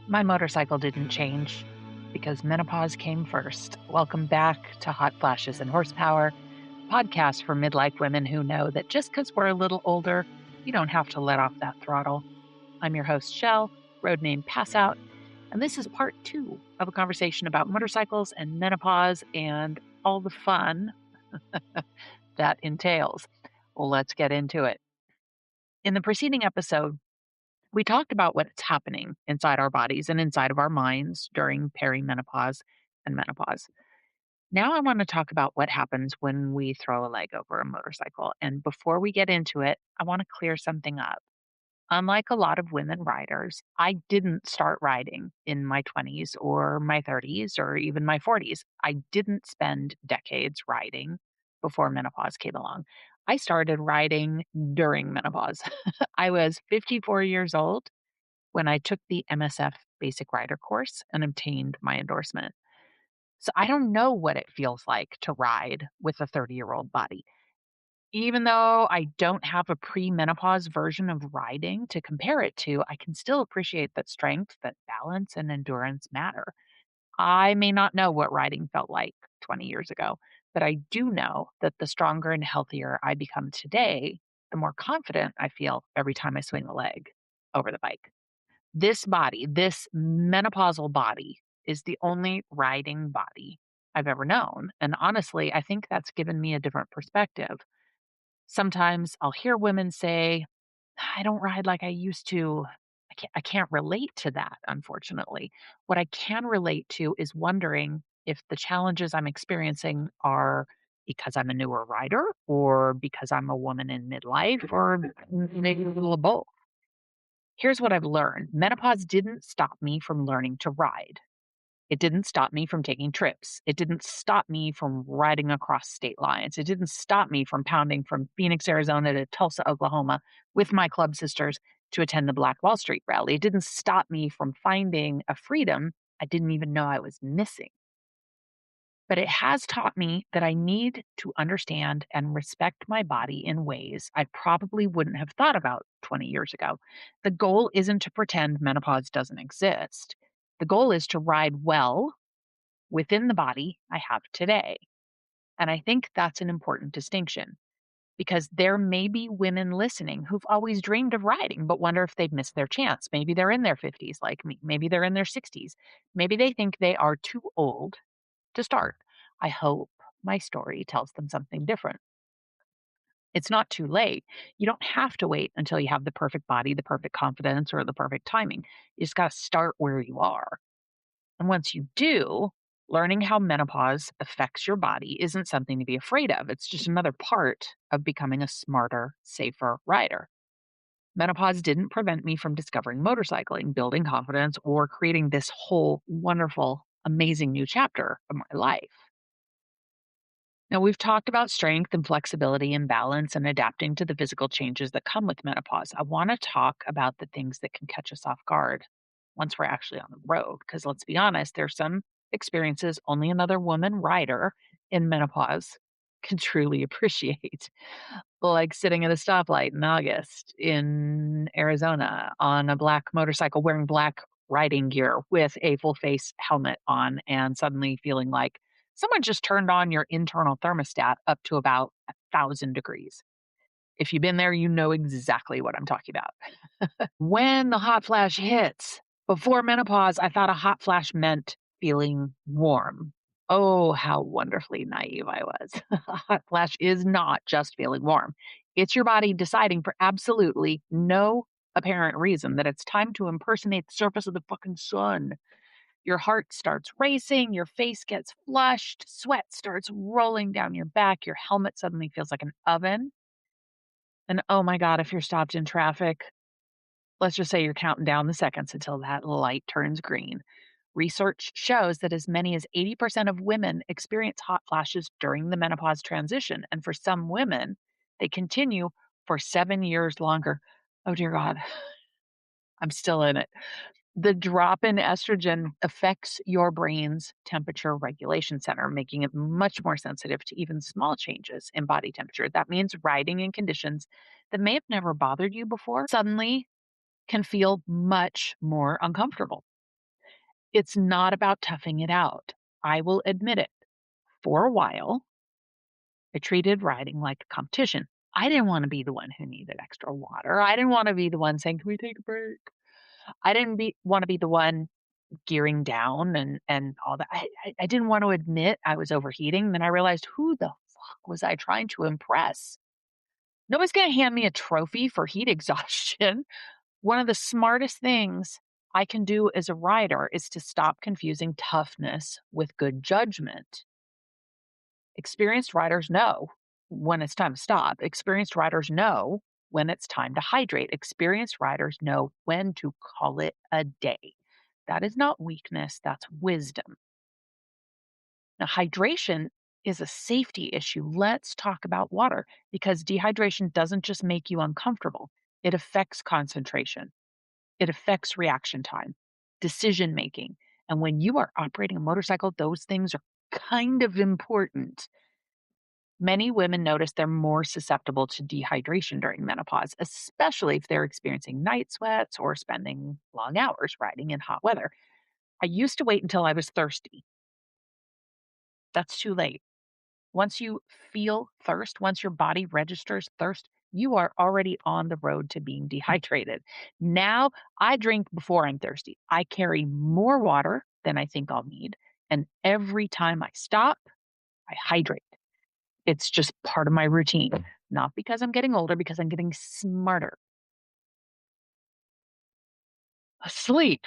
My motorcycle didn't change because menopause came first. Welcome back to Hot Flashes and Horsepower, podcast for midlife women who know that just because we're a little older, you don't have to let off that throttle. I'm your host, Shell, road name Pass Out, and this is part 2 of a conversation about motorcycles and menopause and all the fun that entails. Let's get into it. In the preceding episode, we talked about what's happening inside our bodies and inside of our minds during perimenopause and menopause. Now I want to talk about what happens when we throw a leg over a motorcycle. And before we get into it, I want to clear something up. Unlike a lot of women riders, I didn't start riding in my 20s or my 30s or even my 40s. I didn't spend decades riding before menopause came along. I started riding during menopause. I was 54 years old when I took the MSF basic rider course and obtained my endorsement. So I don't know what it feels like to ride with a 30-year-old body. Even though I don't have a premenopause version of riding to compare it to, I can still appreciate that strength, that balance, and endurance matter. I may not know what riding felt like 20 years ago, but I do know that the stronger and healthier I become today, the more confident I feel every time I swing a leg over the bike. This body, this menopausal body, is the only riding body I've ever known. And honestly, I think that's given me a different perspective. Sometimes I'll hear women say, I don't ride like I used to. I can't relate to that, unfortunately. What I can relate to is wondering if the challenges I'm experiencing are because I'm a newer rider or because I'm a woman in midlife or maybe a little of both. Here's what I've learned. Menopause didn't stop me from learning to ride. It didn't stop me from taking trips. It didn't stop me from riding across state lines. It didn't stop me from pounding from Phoenix, Arizona to Tulsa, Oklahoma with my club sisters to attend the Black Wall Street rally. It didn't stop me from finding a freedom I didn't even know I was missing. But it has taught me that I need to understand and respect my body in ways I probably wouldn't have thought about 20 years ago. The goal isn't to pretend menopause doesn't exist. The goal is to ride well within the body I have today. And I think that's an important distinction because there may be women listening who've always dreamed of riding, but wonder if they've missed their chance. Maybe they're in their 50s like me. Maybe they're in their 60s. Maybe they think they are too old to start. I hope my story tells them something different. It's not too late. You don't have to wait until you have the perfect body, the perfect confidence, or the perfect timing. You just got to start where you are. And once you do, learning how menopause affects your body isn't something to be afraid of. It's just another part of becoming a smarter, safer rider. Menopause didn't prevent me from discovering motorcycling, building confidence, or creating this whole wonderful, amazing new chapter of my life. Now, we've talked about strength and flexibility and balance and adapting to the physical changes that come with menopause. I want to talk about the things that can catch us off guard once we're actually on the road. Because let's be honest, there's some experiences only another woman rider in menopause can truly appreciate, like sitting at a stoplight in August in Arizona on a black motorcycle wearing black riding gear with a full face helmet on and suddenly feeling like someone just turned on your internal thermostat up to about 1,000 degrees. If you've been there, you know exactly what I'm talking about. When the hot flash hits, before menopause, I thought a hot flash meant feeling warm. Oh, how wonderfully naive I was. A hot flash is not just feeling warm. It's your body deciding for absolutely no apparent reason that it's time to impersonate the surface of the fucking sun. Your heart starts racing, your face gets flushed, sweat starts rolling down your back, your helmet suddenly feels like an oven. And oh my God, if you're stopped in traffic, let's just say you're counting down the seconds until that light turns green. Research shows that as many as 80% of women experience hot flashes during the menopause transition. And for some women, they continue for 7 years longer. Oh, dear God, I'm still in it. The drop in estrogen affects your brain's temperature regulation center, making it much more sensitive to even small changes in body temperature. That means riding in conditions that may have never bothered you before suddenly can feel much more uncomfortable. It's not about toughing it out. I will admit it. For a while, I treated riding like a competition. I didn't want to be the one who needed extra water. I didn't want to be the one saying, "Can we take a break?" I didn't want to be the one gearing down and all that. I didn't want to admit I was overheating. Then I realized, who the fuck was I trying to impress? Nobody's going to hand me a trophy for heat exhaustion. One of the smartest things I can do as a rider is to stop confusing toughness with good judgment. Experienced riders know when it's time to stop. Experienced riders know when it's time to hydrate. Experienced riders know when to call it a day. That is not weakness, that's wisdom. Now, hydration is a safety issue. Let's talk about water because dehydration doesn't just make you uncomfortable, it affects concentration, it affects reaction time, decision making. And when you are operating a motorcycle, those things are kind of important. Many women notice they're more susceptible to dehydration during menopause, especially if they're experiencing night sweats or spending long hours riding in hot weather. I used to wait until I was thirsty. That's too late. Once you feel thirst, once your body registers thirst, you are already on the road to being dehydrated. Now I drink before I'm thirsty. I carry more water than I think I'll need. And every time I stop, I hydrate. It's just part of my routine, not because I'm getting older, because I'm getting smarter. Sleep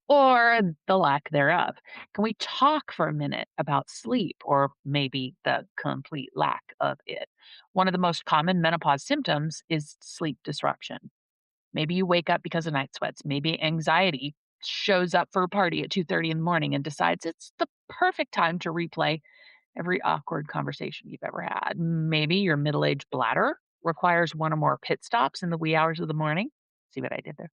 or the lack thereof. Can we talk for a minute about sleep or maybe the complete lack of it? One of the most common menopause symptoms is sleep disruption. Maybe you wake up because of night sweats. Maybe anxiety shows up for a party at 2:30 in the morning and decides it's the perfect time to replay every awkward conversation you've ever had. Maybe your middle aged bladder requires one or more pit stops in the wee hours of the morning. See what I did there?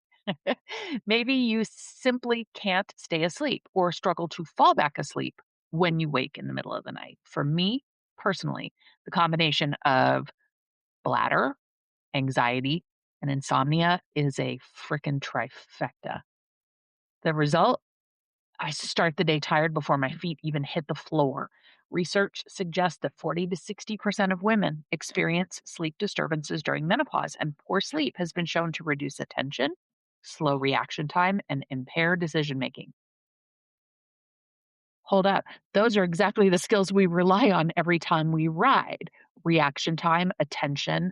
Maybe you simply can't stay asleep or struggle to fall back asleep when you wake in the middle of the night. For me personally, the combination of bladder, anxiety, and insomnia is a freaking trifecta. The result, I start the day tired before my feet even hit the floor. Research suggests that 40 to 60% of women experience sleep disturbances during menopause, and poor sleep has been shown to reduce attention, slow reaction time, and impair decision making. Hold up. Those are exactly the skills we rely on every time we ride: reaction time, attention,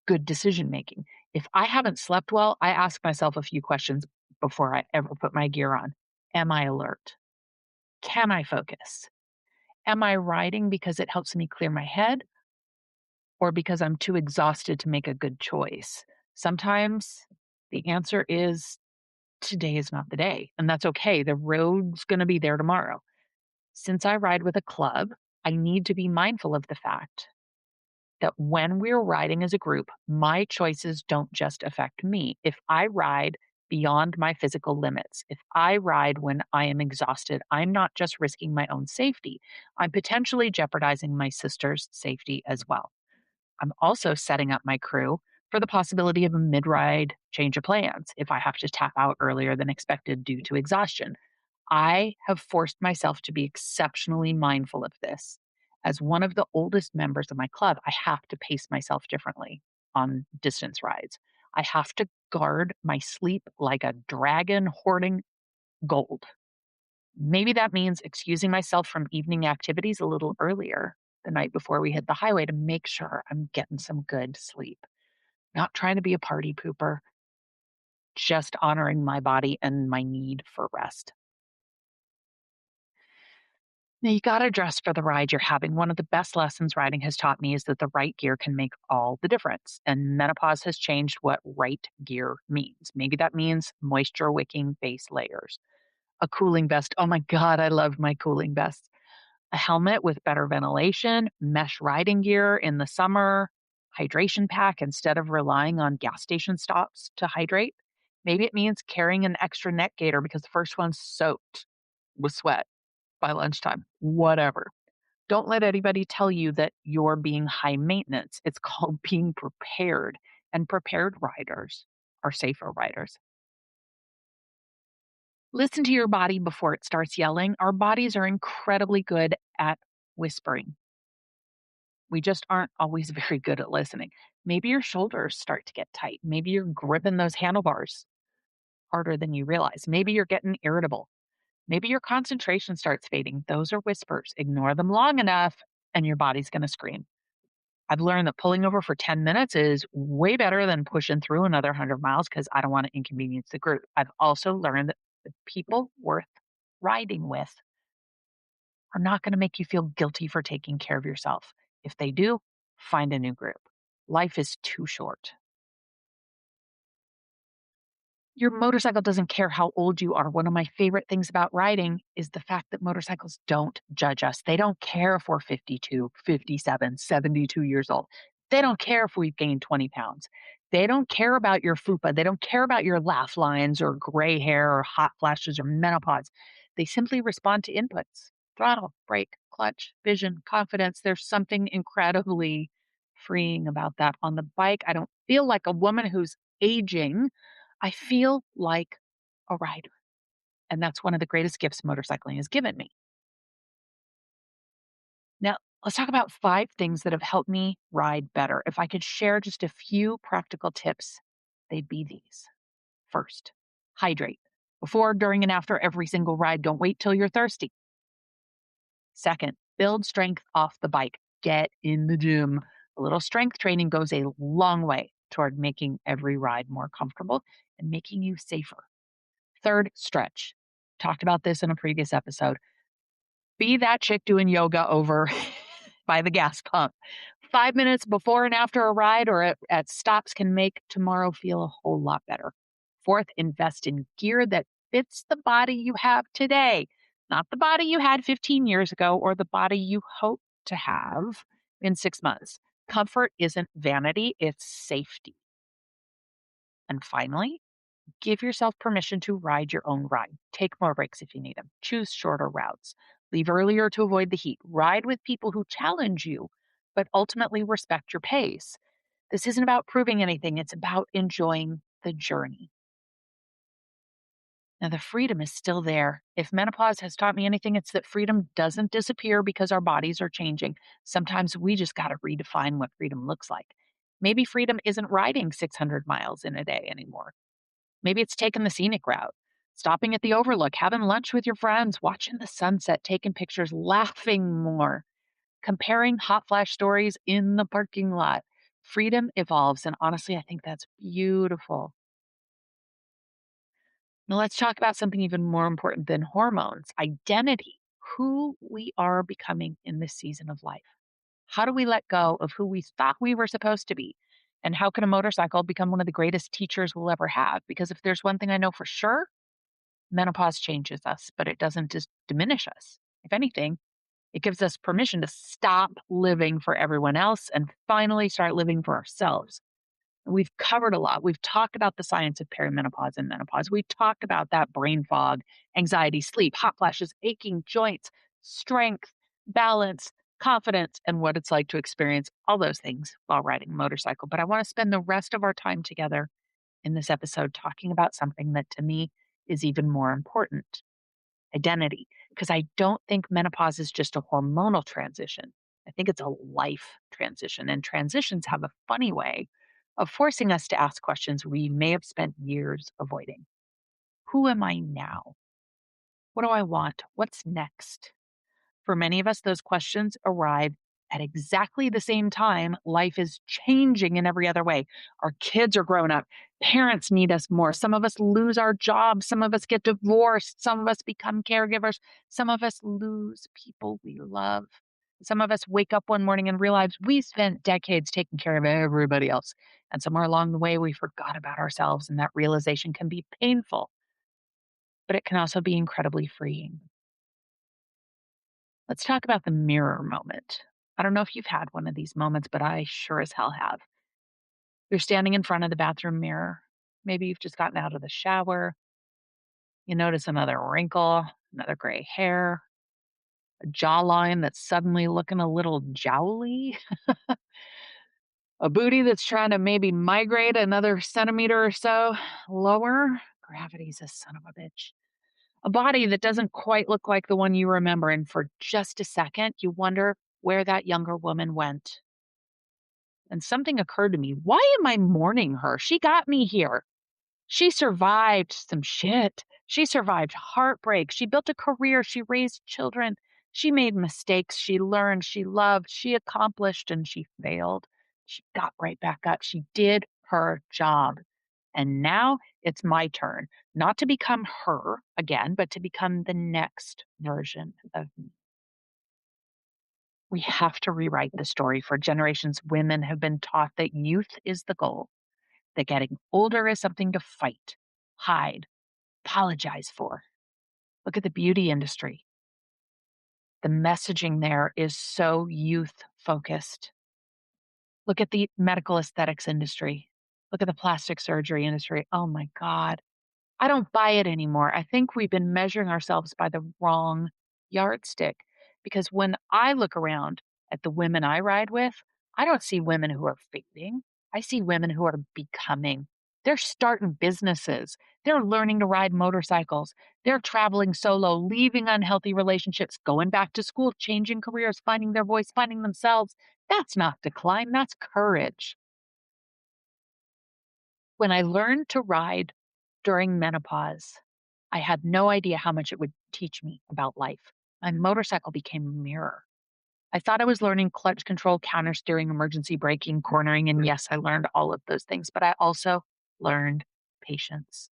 good decision making. If I haven't slept well, I ask myself a few questions before I ever put my gear on. Am I alert? Can I focus? Am I writing because it helps me clear my head or because I'm too exhausted to make a good choice? Sometimes the answer is today is not the day, and that's okay. The road's going to be there tomorrow. Since I ride with a club, I need to be mindful of the fact that when we're riding as a group, my choices don't just affect me. If I ride beyond my physical limits, if I ride when I am exhausted, I'm not just risking my own safety, I'm potentially jeopardizing my sister's safety as well. I'm also setting up my crew for the possibility of a mid ride change of plans if I have to tap out earlier than expected due to exhaustion. I have forced myself to be exceptionally mindful of this. As one of the oldest members of my club, I have to pace myself differently on distance rides. I have to guard my sleep like a dragon hoarding gold. Maybe that means excusing myself from evening activities a little earlier the night before we hit the highway to make sure I'm getting some good sleep. Not trying to be a party pooper, just honoring my body and my need for rest. Now, you got to dress for the ride you're having. One of the best lessons riding has taught me is that the right gear can make all the difference. And menopause has changed what right gear means. Maybe that means moisture wicking base layers, a cooling vest. Oh my God, I love my cooling vest. A helmet with better ventilation, mesh riding gear in the summer, hydration pack instead of relying on gas station stops to hydrate. Maybe it means carrying an extra neck gaiter because the first one's soaked with sweat by lunchtime, whatever. Don't let anybody tell you that you're being high maintenance. It's called being prepared, and prepared riders are safer riders. Listen to your body before it starts yelling. Our bodies are incredibly good at whispering. We just aren't always very good at listening. Maybe your shoulders start to get tight. Maybe you're gripping those handlebars harder than you realize. Maybe you're getting irritable. Maybe your concentration starts fading. Those are whispers. Ignore them long enough and your body's going to scream. I've learned that pulling over for 10 minutes is way better than pushing through another 100 miles because I don't want to inconvenience the group. I've also learned that the people worth riding with are not going to make you feel guilty for taking care of yourself. If they do, find a new group. Life is too short. Your motorcycle doesn't care how old you are. One of my favorite things about riding is the fact that motorcycles don't judge us. They don't care if we're 52, 57, 72 years old. They don't care if we've gained 20 pounds. They don't care about your fupa. They don't care about your laugh lines or gray hair or hot flashes or menopause. They simply respond to inputs: throttle, brake, clutch, vision, confidence. There's something incredibly freeing about that. On the bike, I don't feel like a woman who's aging. I feel like a rider, and that's one of the greatest gifts motorcycling has given me. Now, let's talk about 5 things that have helped me ride better. If I could share just a few practical tips, they'd be these. First, hydrate. Before, during, and after every single ride, don't wait till you're thirsty. Second, build strength off the bike. Get in the gym. A little strength training goes a long way toward making every ride more comfortable and making you safer. Third, stretch. Talked about this in a previous episode. Be that chick doing yoga over by the gas pump. 5 minutes before and after a ride or at stops can make tomorrow feel a whole lot better. Fourth, invest in gear that fits the body you have today, not the body you had 15 years ago or the body you hope to have in 6 months. Comfort isn't vanity, it's safety. And finally, give yourself permission to ride your own ride. Take more breaks if you need them. Choose shorter routes. Leave earlier to avoid the heat. Ride with people who challenge you, but ultimately respect your pace. This isn't about proving anything, it's about enjoying the journey. Now, the freedom is still there. If menopause has taught me anything, it's that freedom doesn't disappear because our bodies are changing. Sometimes we just got to redefine what freedom looks like. Maybe freedom isn't riding 600 miles in a day anymore. Maybe it's taking the scenic route, stopping at the overlook, having lunch with your friends, watching the sunset, taking pictures, laughing more, comparing hot flash stories in the parking lot. Freedom evolves. And honestly, I think that's beautiful. Now, let's talk about something even more important than hormones: identity, who we are becoming in this season of life. How do we let go of who we thought we were supposed to be? And how can a motorcycle become one of the greatest teachers we'll ever have? Because if there's one thing I know for sure, menopause changes us, but it doesn't just diminish us. If anything, it gives us permission to stop living for everyone else and finally start living for ourselves. We've covered a lot. We've talked about the science of perimenopause and menopause. We talked about that brain fog, anxiety, sleep, hot flashes, aching joints, strength, balance, confidence, and what it's like to experience all those things while riding a motorcycle. But I want to spend the rest of our time together in this episode talking about something that to me is even more important: identity. Because I don't think menopause is just a hormonal transition. I think it's a life transition. And transitions have a funny way of forcing us to ask questions we may have spent years avoiding. Who am I now? What do I want? What's next? For many of us, those questions arrive at exactly the same time life is changing in every other way. Our kids are growing up. Parents need us more. Some of us lose our jobs. Some of us get divorced. Some of us become caregivers. Some of us lose people we love. Some of us wake up one morning and realize we spent decades taking care of everybody else. And somewhere along the way, we forgot about ourselves. And that realization can be painful, but it can also be incredibly freeing. Let's talk about the mirror moment. I don't know if you've had one of these moments, but I sure as hell have. You're standing in front of the bathroom mirror. Maybe you've just gotten out of the shower. You notice another wrinkle, another gray hair, a jawline that's suddenly looking a little jowly, a booty that's trying to maybe migrate another centimeter or so lower. Gravity's a son of a bitch. a body that doesn't quite look like the one you remember. And for just a second, you wonder where that younger woman went. And something occurred to me. Why am I mourning her? She got me here. She survived some shit. She survived heartbreak. She built a career. She raised children. She made mistakes. She learned. She loved. She accomplished and she failed. She got right back up. She did her job. And now it's my turn, not to become her again, but to become the next version of me. We have to rewrite the story. For generations, women have been taught that youth is the goal, that getting older is something to fight, hide, apologize for. Look at the beauty industry. The messaging there is so youth focused. Look at the medical aesthetics industry. Look at the plastic surgery industry. Oh my God. I don't buy it anymore. I think we've been measuring ourselves by the wrong yardstick because when I look around at the women I ride with, I don't see women who are fading. I see women who are becoming. They're starting businesses. They're learning to ride motorcycles. They're traveling solo, leaving unhealthy relationships, going back to school, changing careers, finding their voice, finding themselves. That's not decline, that's courage. When I learned to ride during menopause, I had no idea how much it would teach me about life. My motorcycle became a mirror. I thought I was learning clutch control, counter steering, emergency braking, cornering, and yes, I learned all of those things, but I also learned patience,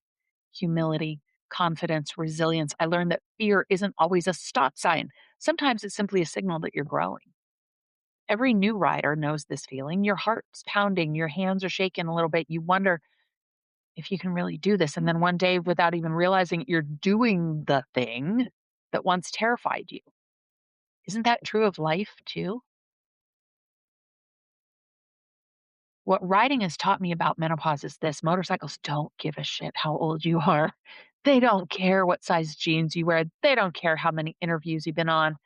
humility, confidence, resilience. I learned that fear isn't always a stop sign. Sometimes it's simply a signal that you're growing. Every new rider knows this feeling. Your heart's pounding, your hands are shaking a little bit. You wonder if you can really do this. And then one day, without even realizing it, you're doing the thing that once terrified you. Isn't that true of life too? What riding has taught me about menopause is this: motorcycles don't give a shit how old you are. They don't care what size jeans you wear. They don't care how many interviews you've been on,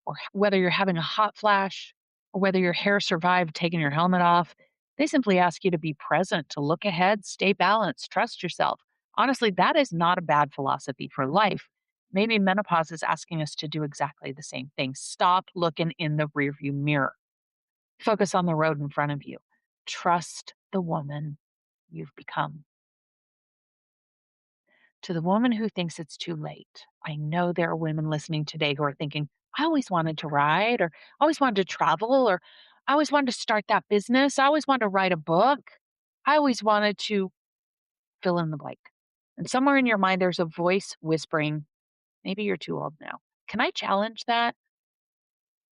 or whether you're having a hot flash, or whether your hair survived taking your helmet off. They simply ask you to be present, to look ahead, stay balanced, trust yourself. Honestly, that is not a bad philosophy for life. Maybe menopause is asking us to do exactly the same thing. Stop looking in the rearview mirror. Focus on the road in front of you. Trust the woman you've become. To the woman who thinks it's too late, I know there are women listening today who are thinking, I always wanted to ride, or I always wanted to travel, or I always wanted to start that business. I always wanted to write a book. I always wanted to fill in the blank. And somewhere in your mind, there's a voice whispering, maybe you're too old now. Can I challenge that?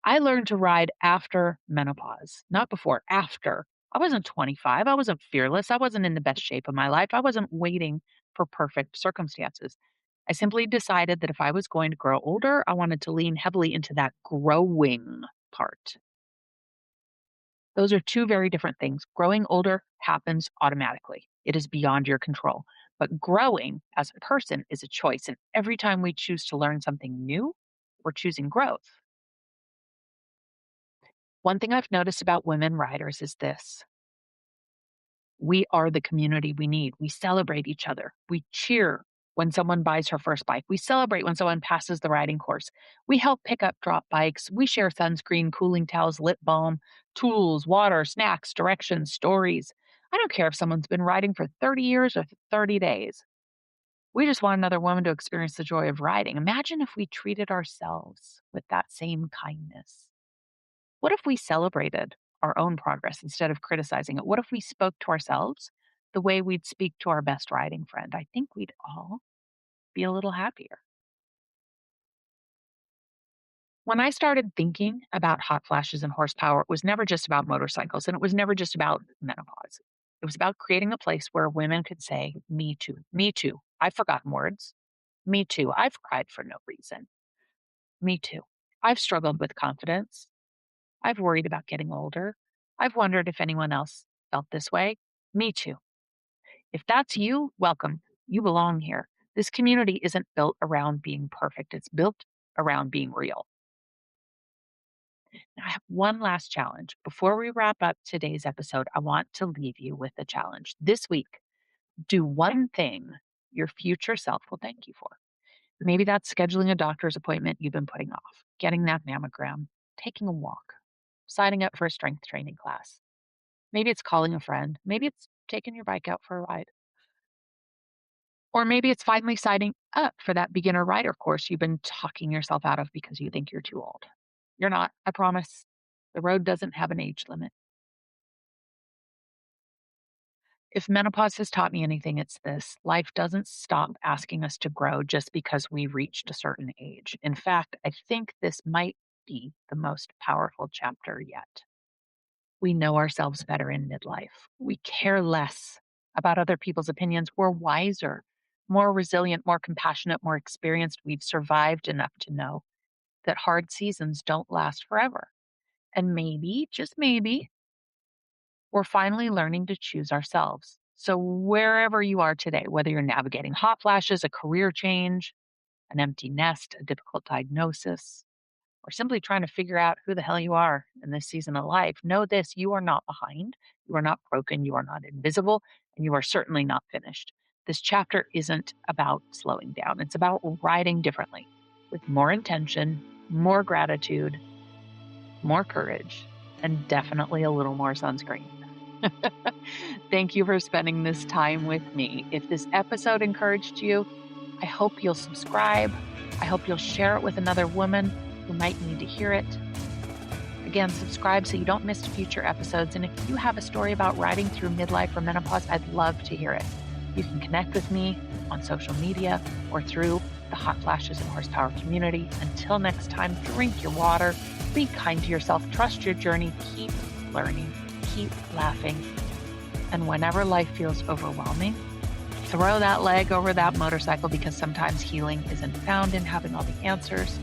I learned to ride after menopause, not before, after. I wasn't 25. I wasn't fearless. I wasn't in the best shape of my life. I wasn't waiting for perfect circumstances. I simply decided that if I was going to grow older, I wanted to lean heavily into that growing part. Those are two very different things. Growing older happens automatically, it is beyond your control. But growing as a person is a choice. And every time we choose to learn something new, we're choosing growth. One thing I've noticed about women riders is this: we are the community we need. We celebrate each other. We cheer when someone buys her first bike. We celebrate when someone passes the riding course. We help pick up drop bikes. We share sunscreen, cooling towels, lip balm, tools, water, snacks, directions, stories. I don't care if someone's been riding for 30 years or 30 days. We just want another woman to experience the joy of riding. Imagine if we treated ourselves with that same kindness. What if we celebrated our own progress instead of criticizing it? What if we spoke to ourselves the way we'd speak to our best riding friend? I think we'd all be a little happier. When I started thinking about hot flashes and horsepower, it was never just about motorcycles and it was never just about menopause. It was about creating a place where women could say, me too, me too. I've forgotten words. Me too. I've cried for no reason. Me too. I've struggled with confidence. I've worried about getting older. I've wondered if anyone else felt this way. Me too. If that's you, welcome. You belong here. This community isn't built around being perfect, it's built around being real. Now, I have one last challenge. Before we wrap up today's episode, I want to leave you with a challenge. This week, do one thing your future self will thank you for. Maybe that's scheduling a doctor's appointment you've been putting off, getting that mammogram, taking a walk, signing up for a strength training class. Maybe it's calling a friend. Maybe it's taking your bike out for a ride. Or maybe it's finally signing up for that beginner rider course you've been talking yourself out of because you think you're too old. You're not, I promise. The road doesn't have an age limit. If menopause has taught me anything, it's this: life doesn't stop asking us to grow just because we reached a certain age. In fact, I think this might be the most powerful chapter yet. We know ourselves better in midlife. We care less about other people's opinions. We're wiser, more resilient, more compassionate, more experienced. We've survived enough to know that hard seasons don't last forever. And maybe, just maybe, we're finally learning to choose ourselves. So, wherever you are today, whether you're navigating hot flashes, a career change, an empty nest, a difficult diagnosis, or simply trying to figure out who the hell you are in this season of life, know this: you are not behind, you are not broken, you are not invisible, and you are certainly not finished. This chapter isn't about slowing down, it's about riding differently with more intention, more gratitude, more courage, and definitely a little more sunscreen. Thank you for spending this time with me. If this episode encouraged you, I hope you'll subscribe. I hope you'll share it with another woman who might need to hear it. Again, subscribe so you don't miss future episodes. And if you have a story about riding through midlife or menopause, I'd love to hear it. You can connect with me on social media or through the Hot Flashes and Horsepower community. Until next time, drink your water, be kind to yourself, trust your journey, keep learning, keep laughing. And whenever life feels overwhelming, throw that leg over that motorcycle, because sometimes healing isn't found in having all the answers.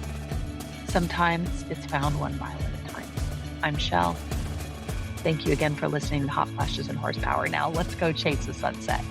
Sometimes it's found 1 mile at a time. I'm Shell. Thank you again for listening to Hot Flashes and Horsepower. Now let's go chase the sunset.